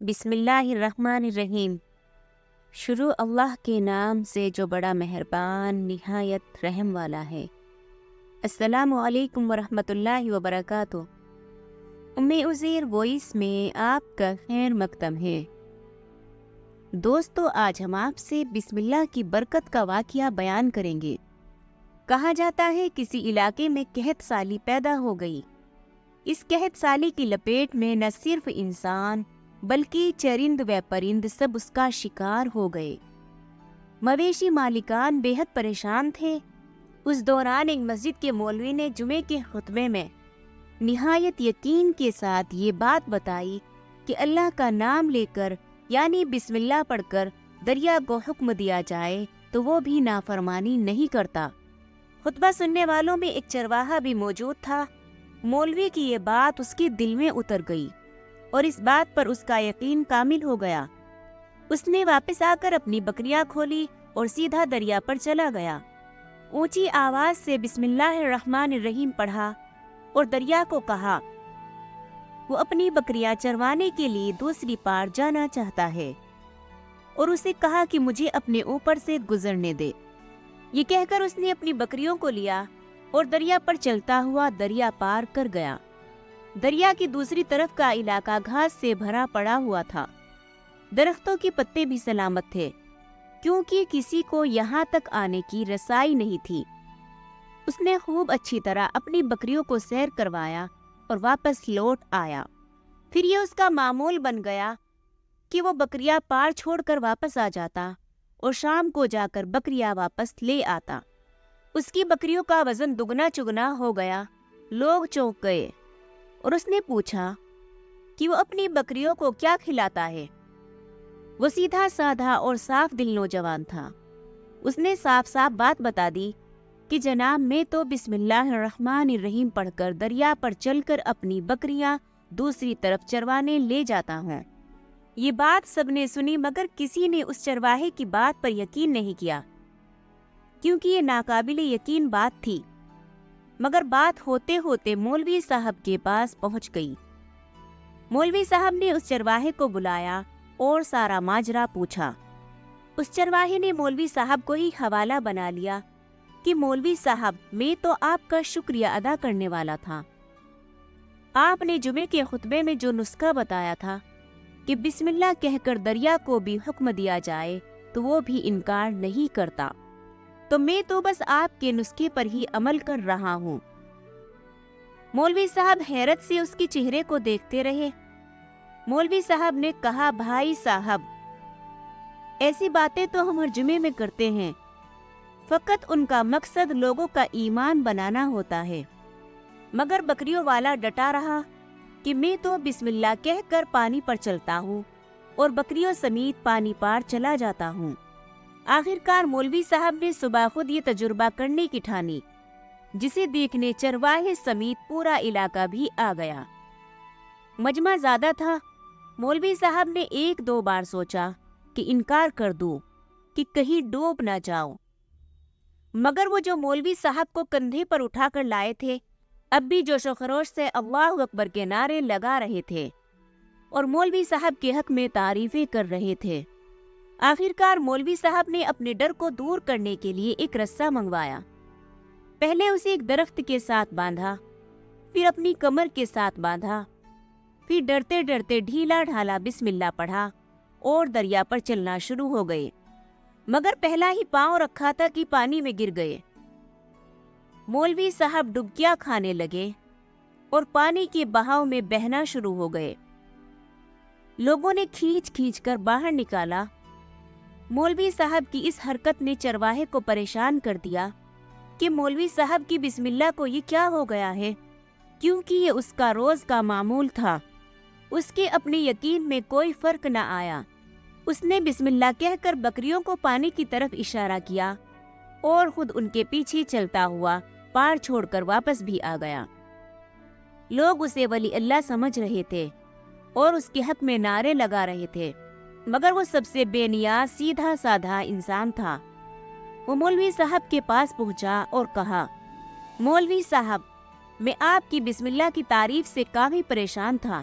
بسم اللہ الرحمن الرحیم۔ شروع اللہ کے نام سے جو بڑا مہربان نہایت رحم والا ہے۔ السلام علیکم ورحمۃ اللہ وبرکاتہ۔ ام عزیر وائس میں آپ کا خیر مقدم ہے۔ دوستو، آج ہم آپ سے بسم اللہ کی برکت کا واقعہ بیان کریں گے۔ کہا جاتا ہے کسی علاقے میں قحط سالی پیدا ہو گئی۔ اس قحط سالی کی لپیٹ میں نہ صرف انسان بلکہ چرند و پرند سب اس کا شکار ہو گئے۔ مویشی مالکان بے حد پریشان تھے۔ اس دوران ایک مسجد کے مولوی نے جمعے کے خطبے میں نہایت یقین کے ساتھ یہ بات بتائی کہ اللہ کا نام لے کر یعنی بسم اللہ پڑھ کر دریا کو حکم دیا جائے تو وہ بھی نافرمانی نہیں کرتا۔ خطبہ سننے والوں میں ایک چرواہا بھی موجود تھا۔ مولوی کی یہ بات اس کے دل میں اتر گئی اور اس بات پر اس کا یقین کامل ہو گیا۔ اس نے واپس آ کر اپنی بکریاں کھولی اور سیدھا دریا پر چلا گیا۔ اونچی آواز سے بسم اللہ الرحمن الرحیم پڑھا اور دریا کو کہا وہ اپنی بکریاں چروانے کے لیے دوسری پار جانا چاہتا ہے، اور اسے کہا کہ مجھے اپنے اوپر سے گزرنے دے۔ یہ کہہ کر اس نے اپنی بکریوں کو لیا اور دریا پر چلتا ہوا دریا پار کر گیا۔ دریا کی دوسری طرف کا علاقہ گھاس سے بھرا پڑا ہوا تھا۔ درختوں کے پتے بھی سلامت تھے کیونکہ کسی کو یہاں تک آنے کی رسائی نہیں تھی۔ اس نے خوب اچھی طرح اپنی بکریوں کو سیر کروایا اور واپس لوٹ آیا۔ پھر یہ اس کا معمول بن گیا کہ وہ بکریاں پار چھوڑ کر واپس آ جاتا اور شام کو جا کر بکریاں واپس لے آتا۔ اس کی بکریوں کا وزن دگنا چگنا ہو گیا۔ لوگ چونک گئے اور اس نے پوچھا کہ وہ اپنی بکریوں کو کیا کھلاتا ہے۔ وہ سیدھا سادھا اور صاف دل نوجوان تھا۔ اس نے صاف صاف بات بتا دی کہ جناب، میں تو بسم اللہ الرحمن الرحیم پڑھ کر دریا پر چل کر اپنی بکریاں دوسری طرف چروانے لے جاتا ہوں۔ یہ بات سب نے سنی مگر کسی نے اس چرواہے کی بات پر یقین نہیں کیا کیونکہ یہ ناقابل یقین بات تھی۔ مگر بات ہوتے ہوتے مولوی صاحب کے پاس پہنچ گئی۔ مولوی صاحب نے اس چرواہے کو بلایا اور سارا ماجرا پوچھا۔ اس چرواہے نے مولوی صاحب کو ہی حوالہ بنا لیا کہ مولوی صاحب، میں تو آپ کا شکریہ ادا کرنے والا تھا۔ آپ نے جمعے کے خطبے میں جو نسخہ بتایا تھا کہ بسم اللہ کہہ کر دریا کو بھی حکم دیا جائے تو وہ بھی انکار نہیں کرتا، تو میں تو بس آپ کے نسخے پر ہی عمل کر رہا ہوں۔ مولوی صاحب حیرت سے اس کے چہرے کو دیکھتے رہے۔ مولوی صاحب نے کہا، بھائی صاحب، ایسی باتیں تو ہم ہر جمعے میں کرتے ہیں، فقط ان کا مقصد لوگوں کا ایمان بنانا ہوتا ہے۔ مگر بکریوں والا ڈٹا رہا کہ میں تو بسم اللہ کہہ کر پانی پر چلتا ہوں اور بکریوں سمیت پانی پار چلا جاتا ہوں۔ آخر کار مولوی صاحب نے صبح خود یہ تجربہ کرنے کی ٹھانی، جسے دیکھنے چرواہے سمیت پورا علاقہ بھی آ گیا۔ مجمع زیادہ تھا۔ مولوی صاحب نے ایک دو بار سوچا کہ انکار کر دوں کہ کہیں ڈوب نہ جاؤں، مگر وہ جو مولوی صاحب کو کندھے پر اٹھا کر لائے تھے اب بھی جوش و خروش سے اللہ اکبر کے نعرے لگا رہے تھے اور مولوی صاحب کے حق میں تعریفیں کر رہے تھے۔ آخر کار مولوی صاحب نے اپنے ڈر کو دور کرنے کے لیے ایک رسہ منگوایا۔ پہلے اسے ایک درخت کے ساتھ باندھا، پھر اپنی کمر کے ساتھ باندھا، پھر ڈرتے ڈرتے ڈھیلا ڈھالا بسم اللہ پڑھا اور دریا پر چلنا شروع ہو گئے۔ مگر پہلا ہی پاؤں رکھا تھا کہ پانی میں گر گئے۔ مولوی صاحب ڈبکیاں کھانے لگے اور پانی کے بہاؤ میں بہنا شروع ہو گئے۔ لوگوں نے کھینچ کھینچ کر باہر نکالا۔ مولوی صاحب کی اس حرکت نے چرواہے کو پریشان کر دیا کہ مولوی صاحب کی بسم اللہ کو یہ کیا ہو گیا ہے، کیونکہ یہ اس کا روز کا معمول تھا۔ اس کے اپنے یقین میں کوئی فرق نہ آیا۔ اس نے بسم اللہ کہہ کر بکریوں کو پانی کی طرف اشارہ کیا اور خود ان کے پیچھے چلتا ہوا پار چھوڑ کر واپس بھی آ گیا۔ لوگ اسے ولی اللہ سمجھ رہے تھے اور اس کے حق میں نعرے لگا رہے تھے، مگر وہ سب سے بے نیاز سیدھا سادھا انسان تھا۔ وہ مولوی صاحب کے پاس پہنچا اور کہا، مولوی صاحب، میں آپ کی بسم اللہ کی تعریف سے کافی پریشان تھا،